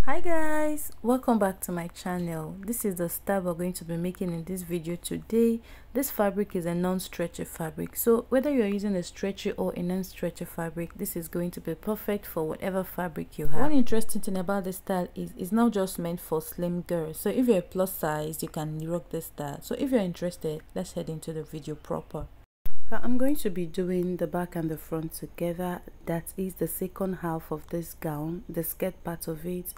Hi guys, welcome back to my channel. This is the style we're going to be making in this video today. This fabric is a non-stretchy fabric, so whether you're using a stretchy or a non-stretchy fabric, this is going to be perfect for whatever fabric you have. One interesting thing about this style is it's not just meant for slim girls, so if you're a plus size you can rock this style. So if you're interested, let's head into the video proper. I'm going to be doing the back and the front together. That is the second half of this gown, the skirt part of it.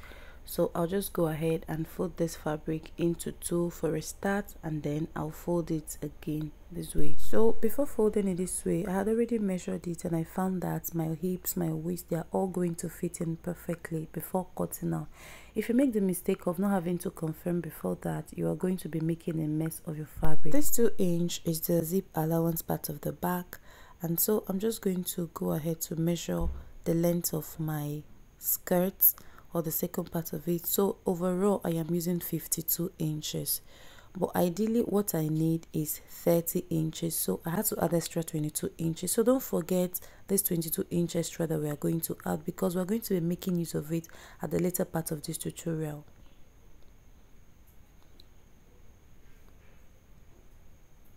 So I'll just go ahead and fold this fabric into two for a start, and then I'll fold it again this way. So before folding it this way, I had already measured it and I found that my hips, my waist, they are all going to fit in perfectly before cutting out. If you make the mistake of not having to confirm before that, you are going to be making a mess of your fabric. This 2" is the zip allowance part of the back, and so I'm just going to go ahead to measure the length of my skirts, or the second part of it. So overall I am using 52 inches, but ideally what I need is 30 inches, so I had to add extra 22 inches. So don't forget this 22 inch extra that we are going to add, because we're going to be making use of it at the later part of this tutorial.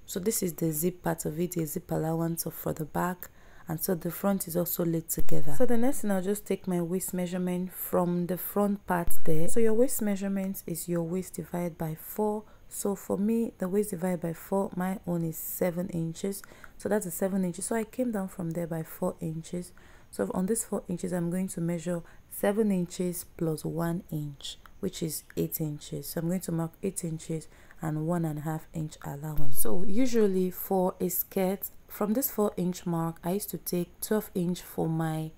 So this is the zip part of it, a zip allowance for the back, and so the front is also laid together. So the next thing, I'll just take my waist measurement from the front part there. So your waist measurement is your waist divided by 4. So for me, the waist divided by 4, my own is 7 inches. So that's a 7 inches. So I came down from there by 4 inches. So on this 4 inches, I'm going to measure 7 inches plus 1 inch, which is 8 inches. So I'm going to mark 8 inches and 1.5 inch allowance. So usually for a skirt, from this 4 inch mark, I used to take 12 inch for my,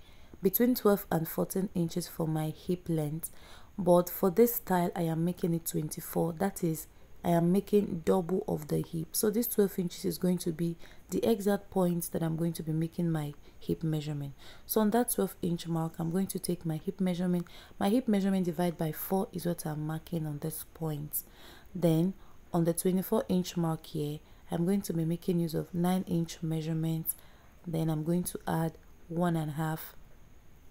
between 12 and 14 inches for my hip length. But for this style, I am making it 24. That is, I am making double of the hip. So this 12 inches is going to be the exact point that I'm going to be making my hip measurement. So on that 12 inch mark, I'm going to take my hip measurement. My hip measurement divided by 4 is what I'm marking on this point. Then on the 24 inch mark here, I'm going to be making use of 9 inch measurements. Then I'm going to add 1.5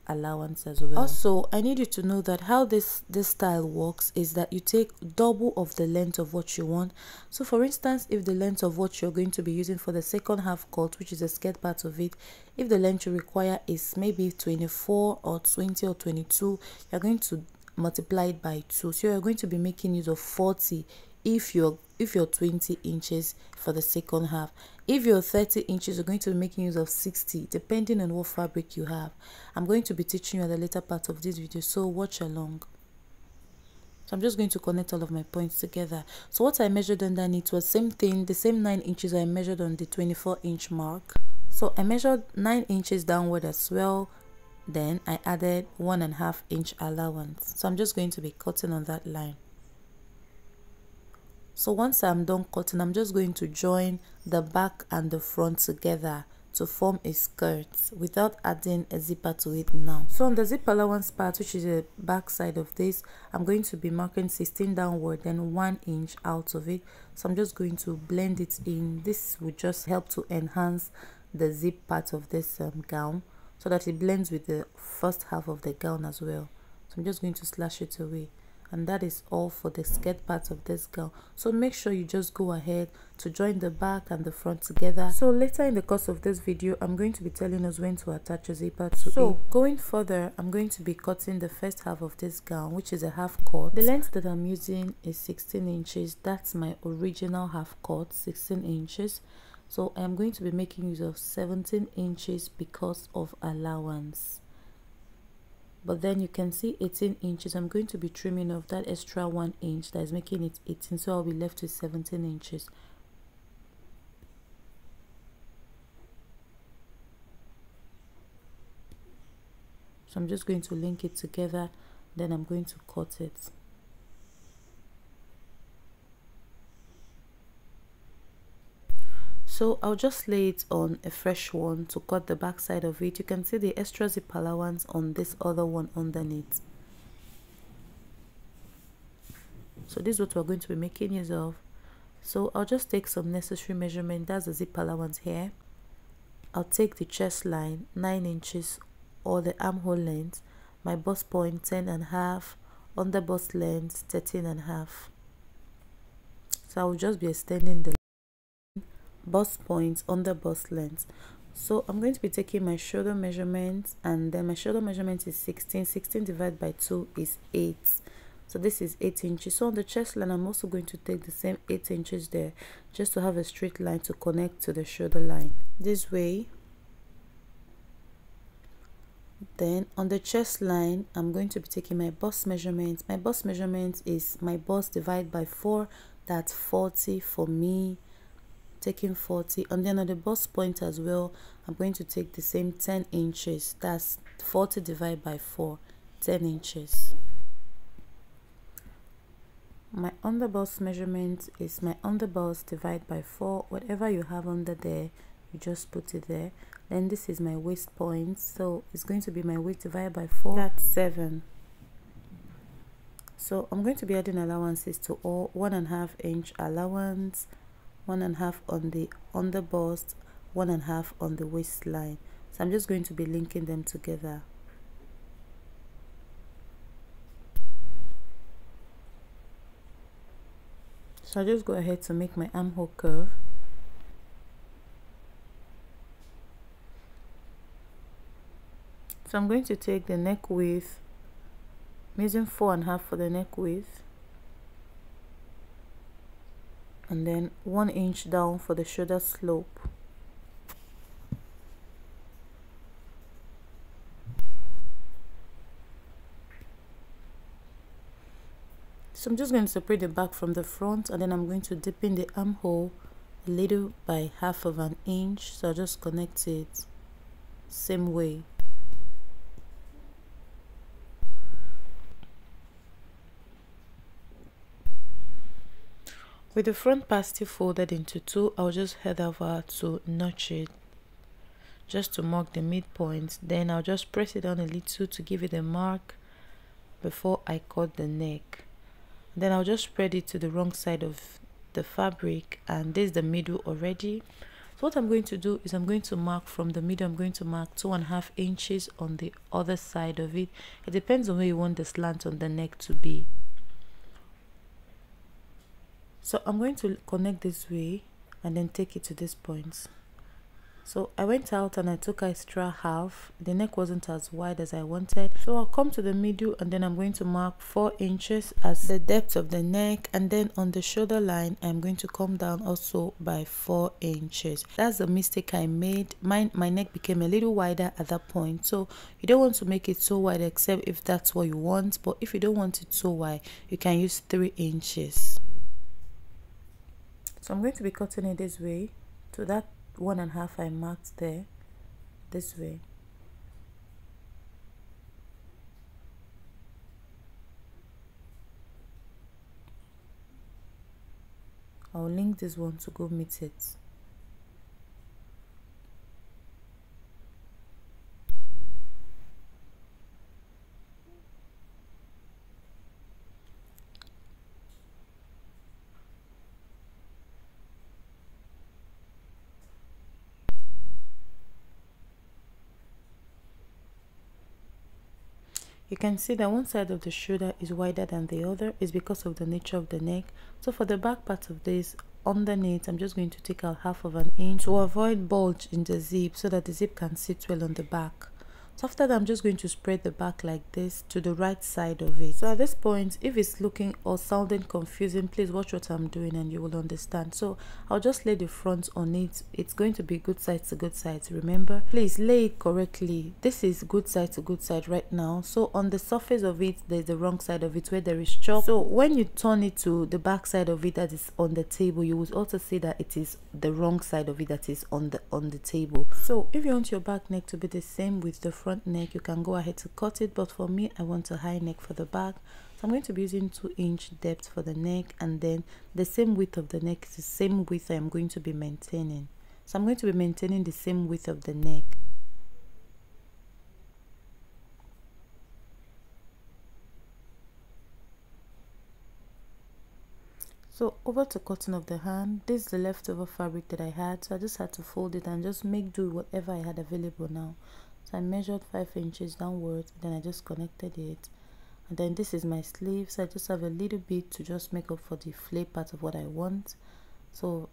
allowance as well. Also, I need you to know that how this style works is that you take double of the length of what you want. So for instance, if the length of what you're going to be using for the second half cut, which is the skirt part of it, if the length you require is maybe 24 or 20 or 22, you're going to multiply it by 2. So you're going to be making use of 40 if you're 20 inches for the second half. If you're 30 inches, you're going to be making use of 60, depending on what fabric you have. I'm going to be teaching you at the later part of this video, so watch along. So I'm just going to connect all of my points together. So what I measured underneath was same thing, the same 9 inches I measured on the 24 inch mark. So I measured 9 inches downward as well. Then I added 1.5 inch allowance. So I'm just going to be cutting on that line. So once I'm done cutting, I'm just going to join the back and the front together to form a skirt without adding a zipper to it now. So on the zip allowance part, which is the back side of this, I'm going to be marking 16 downward, then 1 inch out of it. So I'm just going to blend it in. This will just help to enhance the zip part of this gown, so that it blends with the first half of the gown as well. So I'm just going to slash it away. And that is all for the skirt part of this gown. So make sure you just go ahead to join the back and the front together. So later in the course of this video, I'm going to be telling us when to attach a zipper to it. So going further, I'm going to be cutting the first half of this gown, which is a half cut. The length that I'm using is 16 inches. That's my original half cut, 16 inches. So I'm going to be making use of 17 inches because of allowance. But then you can see 18 inches. I'm going to be trimming off that extra 1 inch that is making it 18. So I'll be left with 17 inches. So I'm just going to link it together. Then I'm going to cut it. So I'll just lay it on a fresh one to cut the back side of it. You can see the extra zip allowance on this other one underneath. So this is what we're going to be making use of. So I'll just take some necessary measurement. That's the zip allowance here. I'll take the chest line 9 inches or the armhole length, my bust point 10.5, under bust length 13.5. So I will just be extending the bust points under bust length. So I'm going to be taking my shoulder measurement, and then my shoulder measurement is 16 divided by 2 is 8. So this is 8 inches. So on the chest line, I'm also going to take the same 8 inches there, just to have a straight line to connect to the shoulder line this way. Then on the chest line, I'm going to be taking my bust measurement. My bust measurement is my bust divided by 4, that's 40 for me, taking 40. And then on the bust point as well, I'm going to take the same 10 inches, that's 40 divided by 4, 10 inches. My under bust measurement is my under bust divided by 4. Whatever you have under there, you just put it there. Then this is my waist point, so it's going to be my waist divided by 4, that's 7. So I'm going to be adding allowances to all. 1.5 inch allowance, 1.5 on the under bust, 1.5 on the waistline. So I'm just going to be linking them together. So I'll just go ahead to make my armhole curve. So I'm going to take the neck width, I'm using 4.5 for the neck width, and then 1 inch down for the shoulder slope. So I'm just going to separate the back from the front, and then I'm going to dip in the armhole a little by 1/2 inch. So I'll just connect it same way. With the front part still folded into 2, I'll just head over to notch it just to mark the midpoint. Then I'll just press it down a little to give it a mark before I cut the neck. Then I'll just spread it to the wrong side of the fabric, and this is the middle already. So what I'm going to do is I'm going to mark from the middle. I'm going to mark 2.5 inches on the other side of it. It depends on where you want the slant on the neck to be. So I'm going to connect this way and then take it to this point. So I went out and I took extra half. The neck wasn't as wide as I wanted, so I'll come to the middle and then I'm going to mark 4 inches as the depth of the neck, and then on the shoulder line I'm going to come down also by 4 inches. That's the mistake I made. My neck became a little wider at that point, so you don't want to make it so wide except if that's what you want, but if you don't want it so wide, you can use 3 inches. So I'm going to be cutting it this way to that 1.5 I marked there, this way. I'll link this one to go meet it. You can see that one side of the shoulder is wider than the other. Is because of the nature of the neck. So for the back part of this, underneath, I'm just going to take out 1/2 inch to avoid bulge in the zip so that the zip can sit well on the back. So after that, I'm just going to spread the back like this to the right side of it. So at this point, if it's looking or sounding confusing, please watch what I'm doing and you will understand. So I'll just lay the front on it. It's going to be good side to good side, remember. Please lay it correctly. This is good side to good side right now. So on the surface of it, there's the wrong side of it where there is chalk. So when you turn it to the back side of it that is on the table, you will also see that it is the wrong side of it that is on the table. So if you want your back neck to be the same with the front neck, you can go ahead to cut it, but for me, I want a high neck for the back, so I'm going to be using 2 inch depth for the neck, and then the same width of the neck is the same width I'm going to be maintaining. So I'm going to be maintaining the same width of the neck. So over to cutting of the hand. This is the leftover fabric that I had, so I just had to fold it and just make do whatever I had available now. So I measured 5 inches downwards, then I just connected it, And then this is my sleeve, so I just have a little bit to just make up for the flare part of what I want. So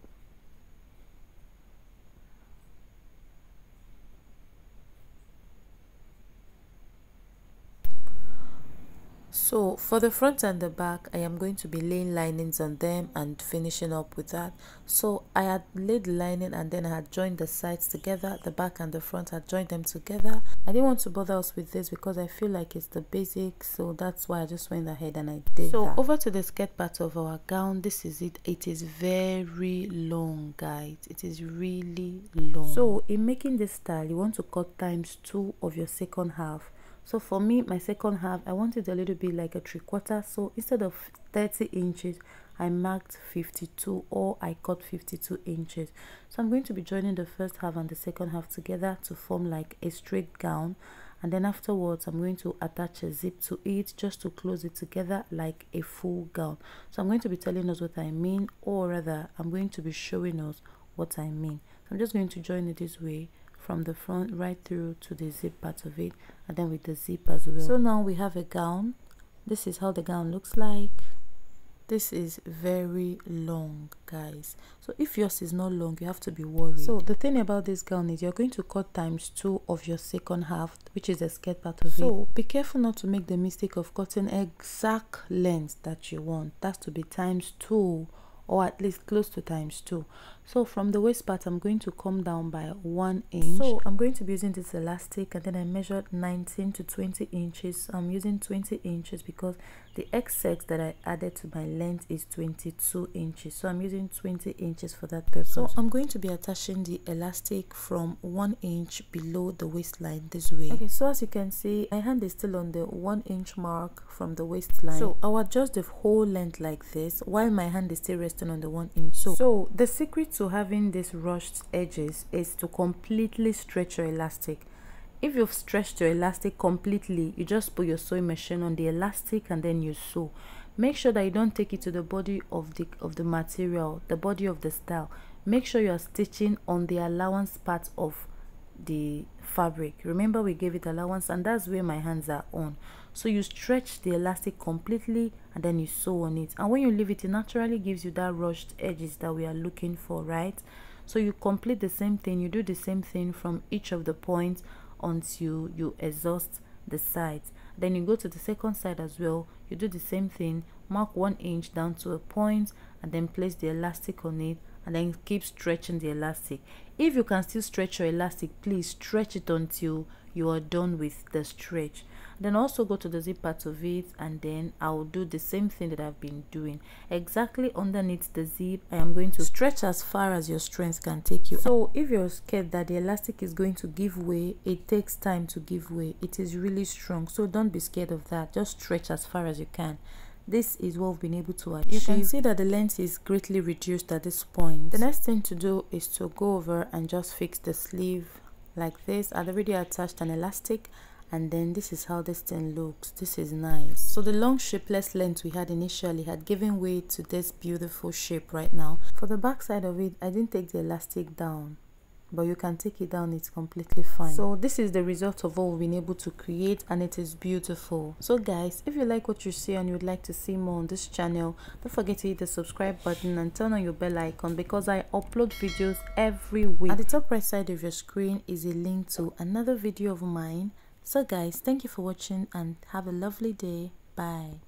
for the front and the back, I am going to be laying linings on them and finishing up with that. So I had laid the lining and then I had joined the sides together. The back and the front, I joined them together. I didn't want to bother us with this because I feel like it's the basics, so that's why I just went ahead and I did that. Over to the skirt part of our gown. This is it. It is very long, guys. It is really long. So in making this style, you want to cut ×2 of your second half. So for me, my second half, I want it a little bit like a 3/4. So instead of 30 inches, I marked 52, or I cut 52 inches. So I'm going to be joining the first half and the second half together to form like a straight gown. And then afterwards, I'm going to attach a zip to it just to close it together like a full gown. So I'm going to be telling us what I mean, or rather, I'm going to be showing us what I mean. So I'm just going to join it this way, from the front right through to the zip part of it, and then with the zip as well. So now we have a gown. This is how the gown looks like. This is very long, guys. So if yours is not long, you have to be worried. So the thing about this gown is you're going to cut ×2 of your second half, which is the skirt part of it. So be careful not to make the mistake of cutting exact length that you want. That's to be ×2, or at least close to ×2. So from the waist part, I'm going to come down by 1 inch. So I'm going to be using this elastic, and then I measured 19 to 20 inches. So I'm using 20 inches because the excess that I added to my length is 22 inches. So I'm using 20 inches for that purpose. So I'm going to be attaching the elastic from 1 inch below the waistline this way. Okay, so as you can see, my hand is still on the 1 inch mark from the waistline. So I'll adjust the whole length like this while my hand is still resting on the 1 inch. So the secret to having these rushed edges is to completely stretch your elastic. If you've stretched your elastic completely, you just put your sewing machine on the elastic and then you sew. Make sure that you don't take it to the body of the material, the body of the style. Make sure you're stitching on the allowance part of the fabric. Remember, we gave it allowance, and that's where my hands are on. So you stretch the elastic completely and then you sew on it, and when you leave it, it naturally gives you that rushed edges that we are looking for, right? So you complete the same thing, you do the same thing from each of the points until you exhaust the sides. Then you go to the second side as well, you do the same thing, mark 1 inch down to a point and then place the elastic on it, and then keep stretching the elastic. If you can still stretch your elastic, please stretch it until you are done with the stretch. Then also go to the zip part of it, and then I'll do the same thing that I've been doing. Exactly underneath the zip, I am going to stretch as far as your strength can take you. So if you're scared that the elastic is going to give way, it takes time to give way. It is really strong, so don't be scared of that. Just stretch as far as you can. This is what we've been able to achieve. You can see that the length is greatly reduced at this point. The next thing to do is to go over and just fix the sleeve like this. I'd already attached an elastic, and then this is how this thing looks. This is nice. So the long shapeless length we had initially had given way to this beautiful shape right now. For the back side of it, I didn't take the elastic down, but you can take it down, it's completely fine. So this is the result of what we've been able to create, and it is beautiful. So guys, if you like what you see and you would like to see more on this channel, don't forget to hit the subscribe button and turn on your bell icon, because I upload videos every week. At the top right side of your screen is a link to another video of mine. So guys, thank you for watching and have a lovely day. Bye.